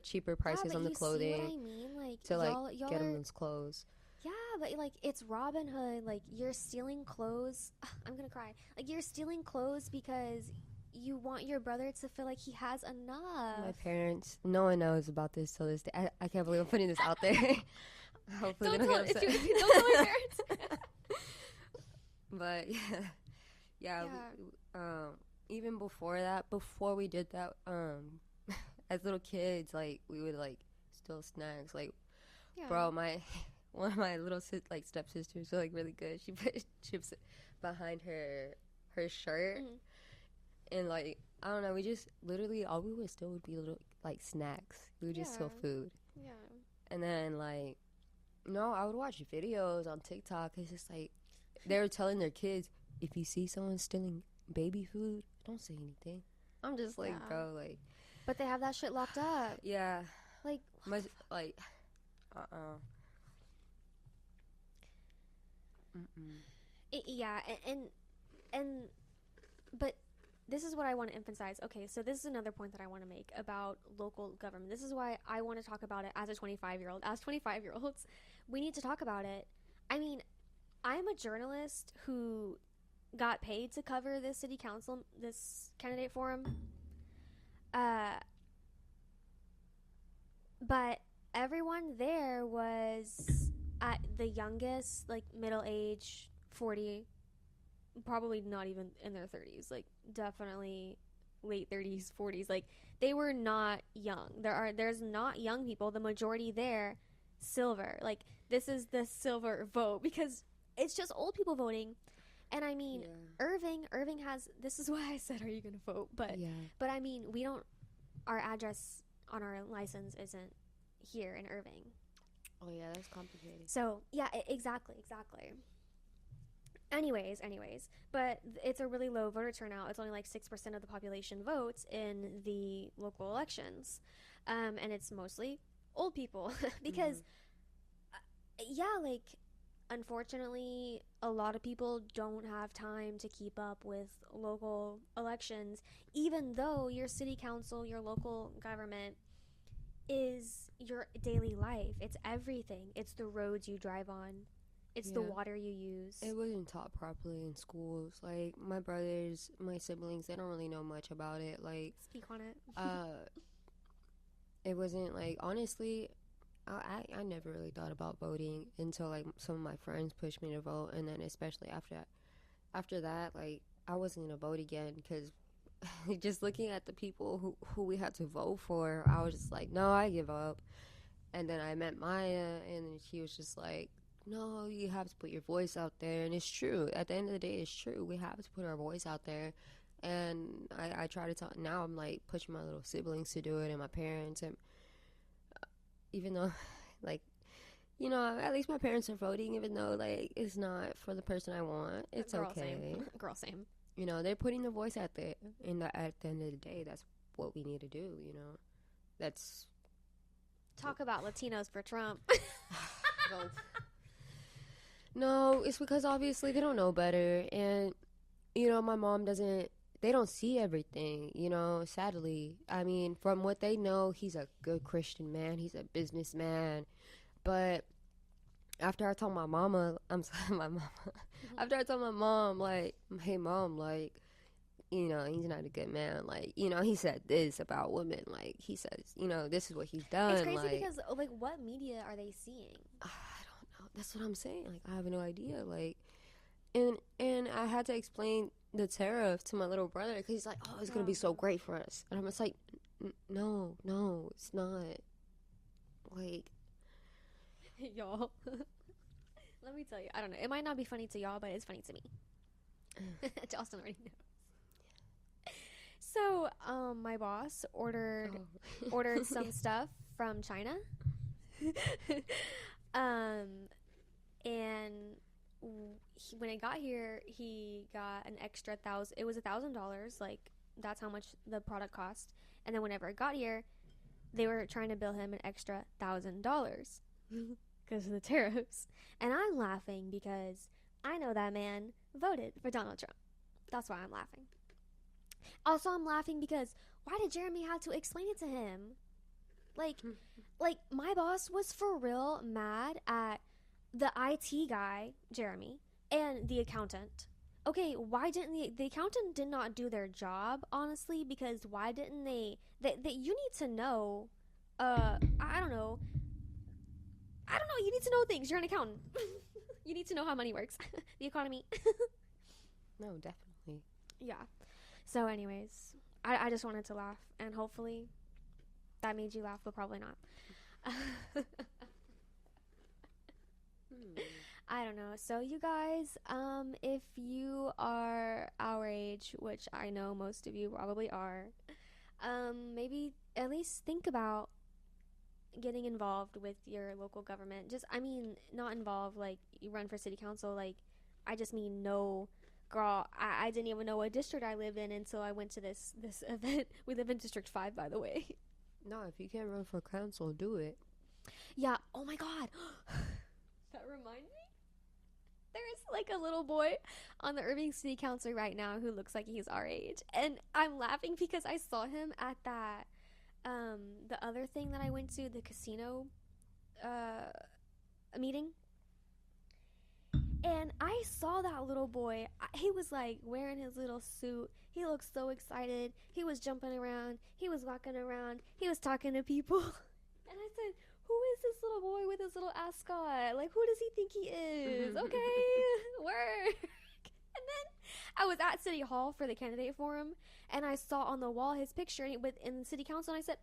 cheaper prices on the clothing. See what I mean? Like, to, y'all get them those clothes. Yeah, but, like, it's Robin Hood. Like, you're stealing clothes. I'm going to cry. Like, you're stealing clothes because you want your brother to feel like he has enough. My parents, no one knows about this till this day. I can't believe I'm putting this out there. Hopefully don't they don't get upset. Don't tell my parents. But yeah. Even before that, before we did that, as little kids, like, we would, like, steal snacks. Like, bro, one of my little stepsisters was, like, really good. She put chips behind her shirt. And, like, I don't know, we just literally, all we would steal would be little, like, snacks. We would just steal food. Yeah. And then, like, I would watch videos on TikTok. It's just, like, they were telling their kids, if you see someone stealing baby food, don't say anything. I'm just like, bro, like. But they have that shit locked up. Yeah. Like, but this is what I want to emphasize. Okay, so this is another point that I want to make about local government. This is why I want to talk about it as a 25-year-old. As 25-year-olds, we need to talk about it. I mean, I'm a journalist who got paid to cover this candidate forum. But everyone there was at the youngest, like, middle age, 40, probably not even in their 30s, like, definitely late 30s, 40s. Like, they were not young. There's not young people. The majority there, silver. Like, this is the silver vote because it's just old people voting. And I mean, Irving has, this is why I said, are you going to vote? But I mean, our address on our license isn't here in Irving. Oh yeah, that's complicated. So yeah, exactly. Anyways, but it's a really low voter turnout. It's only like 6% of the population votes in the local elections. And it's mostly old people because, like, unfortunately, a lot of people don't have time to keep up with local elections, even though your city council, your local government is your daily life. It's everything. It's the roads you drive on. It's the water you use. It wasn't taught properly in schools. Like, my brothers, my siblings, they don't really know much about it. Like, speak on it. It wasn't, like, honestly, I never really thought about voting until, like, some of my friends pushed me to vote. And then especially after that, like, I wasn't going to vote again because just looking at the people who we had to vote for, I was just like, no, I give up. And then I met Maya, and she was just like, no, you have to put your voice out there. And it's true. At the end of the day, it's true. We have to put our voice out there. And I try to tell. Now I'm, like, pushing my little siblings to do it and my parents. And even though, like, you know, at least my parents are voting, even though, like, it's not for the person I want. It's Girl, okay. Same. Girl, same. You know, they're putting their voice out there. And at the end of the day, that's what we need to do, you know. That's... Talk about Latinos for Trump. Well, no, it's because obviously they don't know better. And, you know, my mom doesn't... They don't see everything, you know, sadly. I mean, from what they know, he's a good Christian man. He's a businessman. But after I told my mama, I'm sorry, my mama. After I told my mom, like, hey, Mom, like, you know, he's not a good man. Like, you know, he said this about women. Like, he says, you know, this is what he's done. It's crazy like, because, like, what media are they seeing? I don't know. That's what I'm saying. Like, I have no idea. Like, and I had to explain the tariff to my little brother because he's like, oh, it's going to be so great for us. And I'm just like, no, it's not. Like, y'all, let me tell you, I don't know. It might not be funny to y'all, but it's funny to me. Justin already knows. So, my boss ordered some stuff from China. And when it got here, he got an extra $1,000. It was $1,000. Like, that's how much the product cost. And then whenever it got here, they were trying to bill him an extra $1,000 because of the tariffs. And I'm laughing because I know that man voted for Donald Trump. That's why I'm laughing. Also, I'm laughing because why did Jeremy have to explain it to him? Like my boss was for real mad at the IT guy, Jeremy, and the accountant. Okay, why didn't the accountant did not do their job, honestly, because why didn't they you need to know, I don't know, you need to know things. You're an accountant. You need to know how money works. The economy. no, definitely. Yeah. So anyways, I just wanted to laugh, and hopefully that made you laugh, but probably not. I don't know. So you guys, if you are our age, which I know most of you probably are, maybe at least think about getting involved with your local government. Just, I mean, not involved like you run for city council. Like, I just mean no. Girl, I didn't even know what district I lived in until I went to this event. We live in District 5, by the way. No, if you can't run for council, do it. Yeah. Oh, my God. That reminds me. There's, like, a little boy on the Irving City Council right now who looks like he's our age. And I'm laughing because I saw him at that, the other thing that I went to, the casino meeting. And I saw that little boy. He was like wearing his little suit. He looked so excited. He was jumping around. He was walking around. He was talking to people. And I said, who is this little boy with his little ascot? Like, who does he think he is? Okay, work. And then I was at City Hall for the candidate forum, and I saw on the wall his picture in the city council, and I said,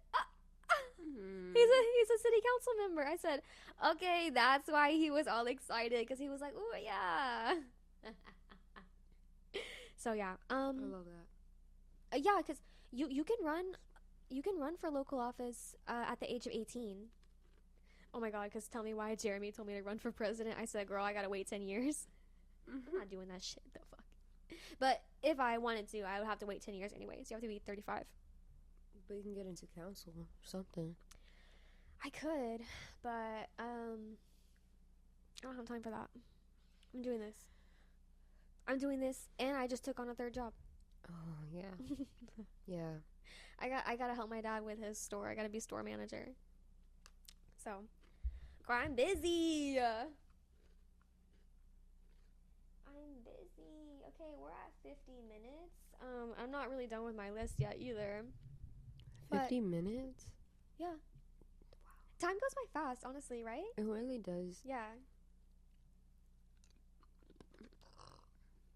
he's a city council member. I said, okay, that's why he was all excited, because he was like, oh yeah. So yeah, I love that. yeah, because you can run for local office at the age of 18. Oh my God, because tell me why Jeremy told me to run for president. I said, girl, I gotta wait 10 years. I'm not doing that shit, the fuck. But if I wanted to, I would have to wait 10 years anyways. You have to be 35. But you can get into council or something. I could, but I don't have time for that. I'm doing this, and I just took on a third job. Oh yeah. Yeah. I gotta help my dad with his store. I gotta be store manager. So, girl, I'm busy. Okay, we're at 50 minutes. I'm not really done with my list yet either. 50 minutes? Yeah. Time goes by fast, honestly, right? It really does. Yeah.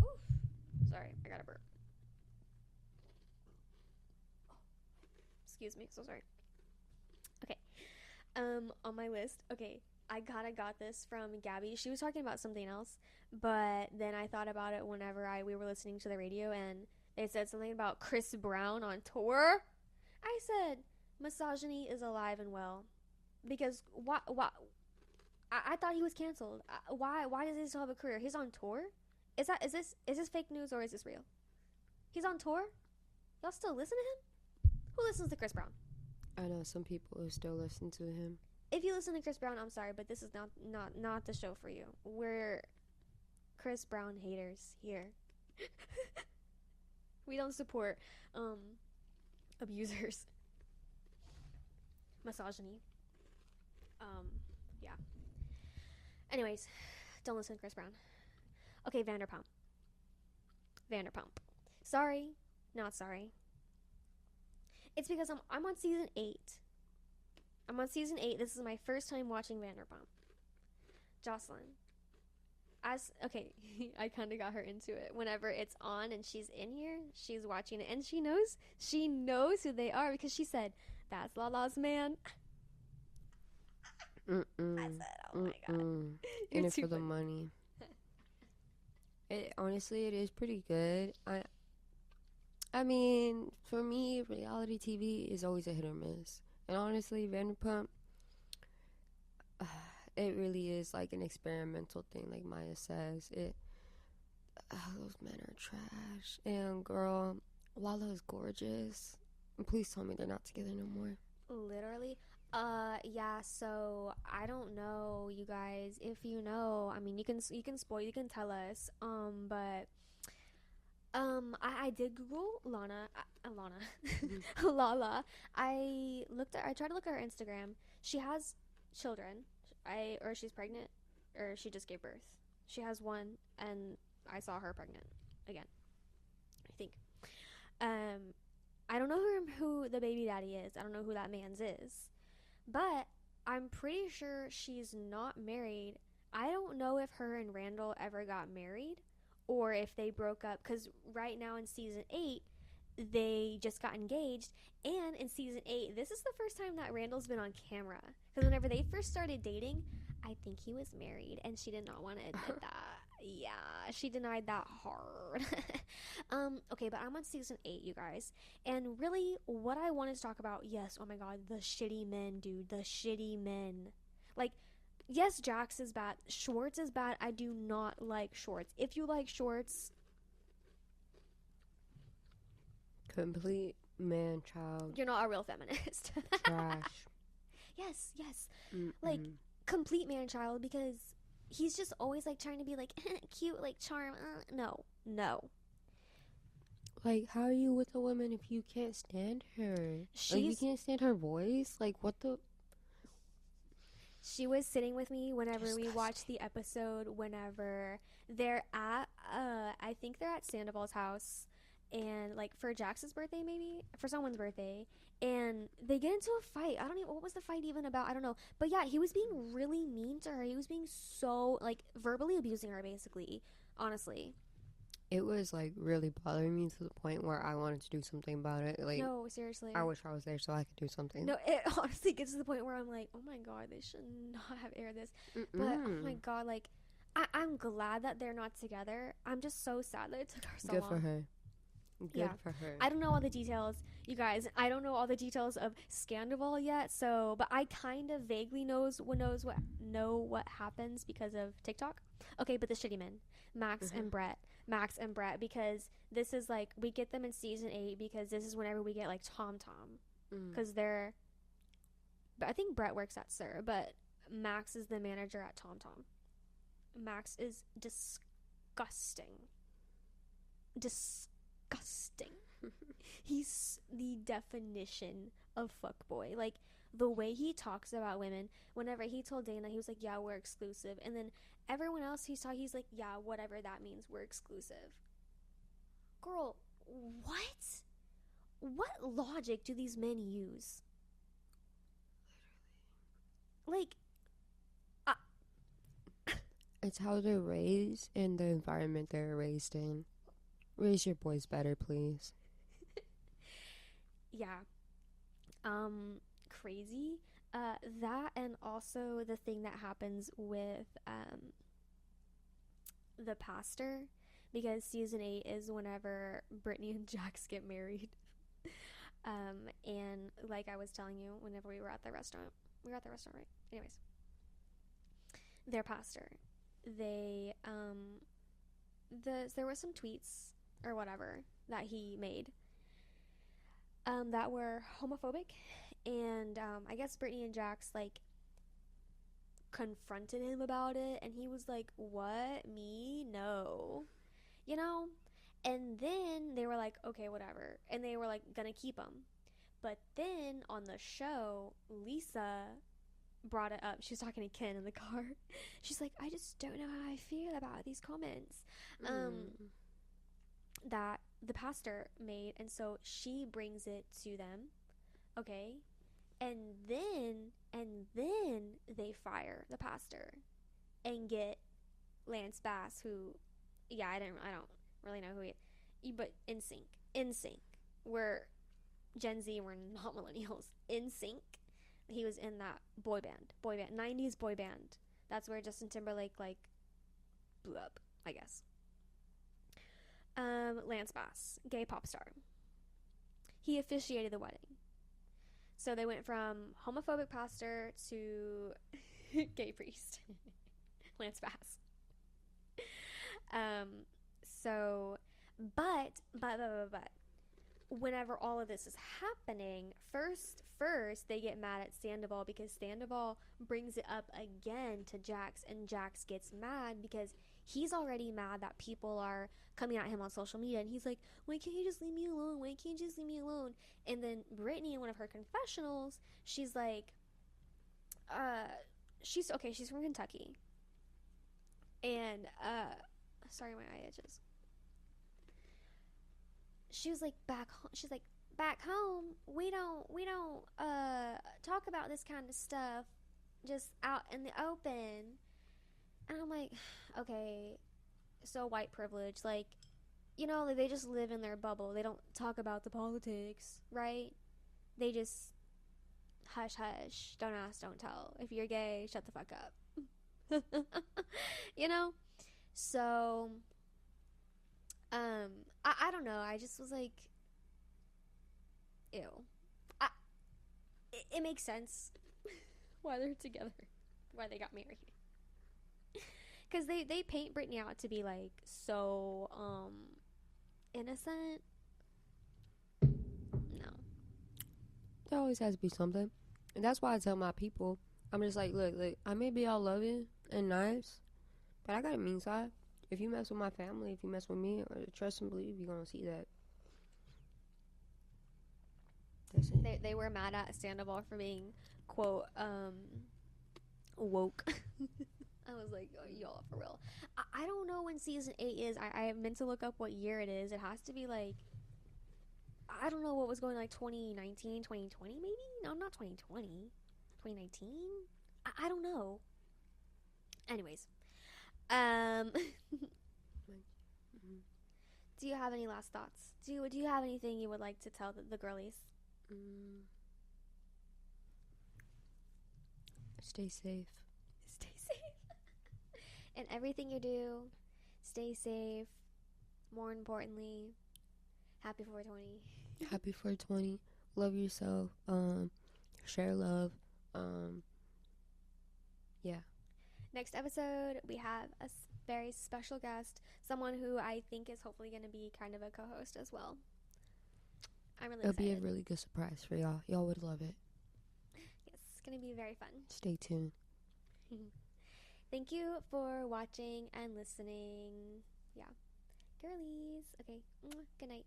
Oof. Sorry, I got a burp. Excuse me, so sorry. Okay. On my list, okay, I got this from Gabby. She was talking about something else, but then I thought about it whenever we were listening to the radio, and they said something about Chris Brown on tour. I said, misogyny is alive and well. Because why I thought he was canceled. Why does he still have a career? He's on tour? Is this fake news or is this real? He's on tour? Y'all still listen to him? Who listens to Chris Brown? I know some people who still listen to him. If you listen to Chris Brown, I'm sorry, but this is not the show for you. We're Chris Brown haters here. We don't support abusers. Misogyny. Yeah. Anyways, don't listen to Chris Brown. Okay, Vanderpump. Sorry, not sorry. It's because I'm on season 8. This is my first time watching Vanderpump. Josaline. Okay, I kind of got her into it. Whenever it's on and she's in here, she's watching it, and she knows who they are because she said, "That's Lala's man." I said, "Oh my god, in it for the money." Honestly, it is pretty good. I mean, for me, reality TV is always a hit or miss. And honestly, Vanderpump, it really is like an experimental thing, like Maya says. Those men are trash. And girl, Lala is gorgeous. And please tell me they're not together no more. Literally. Yeah, so I don't know, you guys. If you know, I mean, you can spoil, you can tell us. But I did Google Lana. Lala. I tried to look at her Instagram. She has children. Or she's pregnant, or she just gave birth. She has one, and I saw her pregnant again, I think. I don't know who the baby daddy is. I don't know who that man's is. But I'm pretty sure she's not married. I don't know if her and Randall ever got married or if they broke up, because right now in season 8, they just got engaged. And in season 8, this is the first time that Randall's been on camera. Because whenever they first started dating, I think he was married, and she did not want to admit that. Yeah, she denied that hard. Okay, but I'm on season 8, you guys. And really, what I wanted to talk about, yes, oh my god, the shitty men, dude. The shitty men. Like, yes, Jax is bad. Schwartz is bad. I do not like Schwartz. If you like Schwartz... Complete man-child. You're not a real feminist. Trash. Yes. Like, complete man-child, because he's just always, like, trying to be, like, cute, like, charm. No. Like, how are you with a woman if you can't stand her? Like, you can't stand her voice? Like, what the... She was sitting with me whenever we watched the episode, whenever they're at, I think they're at Sandoval's house, and, like, for Jax's birthday, maybe? For someone's birthday. And they get into a fight. I don't even... What was the fight even about? I don't know. But, yeah, he was being really mean to her. He was being so, like, verbally abusing her, basically. Honestly. It was, like, really bothering me to the point where I wanted to do something about it. Like, no, seriously. I wish I was there so I could do something. No, it honestly gets to the point where I'm like, oh, my God, they should not have aired this. But, oh, my God, like, I'm glad that they're not together. I'm just so sad that it took her so long. Good for her. Good for her. I don't know all the details, you guys. I don't know all the details of Scandival yet, so, but I kind of vaguely know what happens because of TikTok. Okay, but the shitty men, Max and Brett, because this is like, we get them in season 8 because this is whenever we get like Tom, because but I think Brett works at Sir, but Max is the manager at Tom. Max is disgusting. Disgusting. He's the definition of fuckboy. Like, the way he talks about women, whenever he told Dana, he was like, yeah, we're exclusive. And then everyone else he's like, yeah, whatever that means, we're exclusive. Girl, what? What logic do these men use? Like, It's how they're raised and the environment they're raised in. Raise your boys better, please. yeah. Crazy. That, and also the thing that happens with the pastor, because season 8 is whenever Brittany and Jax get married. And like I was telling you, whenever we were at the restaurant, right? Anyways, their pastor, they there were some tweets or whatever that he made that were homophobic, and I guess Brittany and Jax like confronted him about it, and he was like, what, me? No, you know. And then they were like, okay, whatever, and they were like gonna keep him. But then on the show, Lisa brought it up. She was talking to Ken in the car. She's like, I just don't know how I feel about these comments that the pastor made. And so she brings it to them, okay, and then they fire the pastor and get Lance Bass, who, yeah, I don't really know who he is, but NSYNC, we're Gen Z, we're not millennials. NSYNC, he was in that boy band 90s boy band. That's where Justin Timberlake like blew up, I guess. Lance Bass, gay pop star, he officiated the wedding. So they went from homophobic pastor to gay priest. Lance Bass. So but whenever all of this is happening, first they get mad at Sandoval, because Sandoval brings it up again to Jax, and Jax gets mad because he's already mad that people are coming at him on social media, and he's like, why can't you just leave me alone? Why can't you just leave me alone? And then Brittany, in one of her confessionals, she's like, she's from Kentucky, and sorry, my eye itches. She was like, back home, we don't talk about this kind of stuff just out in the open. And I'm like, okay, so white privilege, like, you know, they just live in their bubble. They don't talk about the politics, right? They just hush hush, don't ask, don't tell. If you're gay, shut the fuck up. You know? So I don't know, I just was like, ew. It makes sense why they're together, why they got married. Because they paint Brittany out to be like so innocent. No, There always has to be something. And that's why I tell my people, I'm just like, look, I may be all loving and nice, but I got a mean side. If you mess with my family, if you mess with me, or trust and believe, you're going to see that. That's it. they were mad at Sandoval for being, quote, woke. I was like, oh, y'all, for real. I don't know when season 8 is. I meant to look up what year it is. It has to be like, I don't know what was going, like 2019, 2020 maybe? No, not 2020. 2019? I don't know. Anyways. Do you have any last thoughts? Do you have anything you would like to tell the girlies? Stay safe. Stay safe. And everything you do, stay safe. More importantly, happy 420. Happy 420. Love yourself. Share love. Yeah. Next episode, we have a very special guest, someone who I think is hopefully going to be kind of a co-host as well. I'm really excited. It'll be a really good surprise for y'all. Y'all would love it. Yes, it's going to be very fun. Stay tuned. Thank you for watching and listening. Yeah. Girlies. Okay. Good night.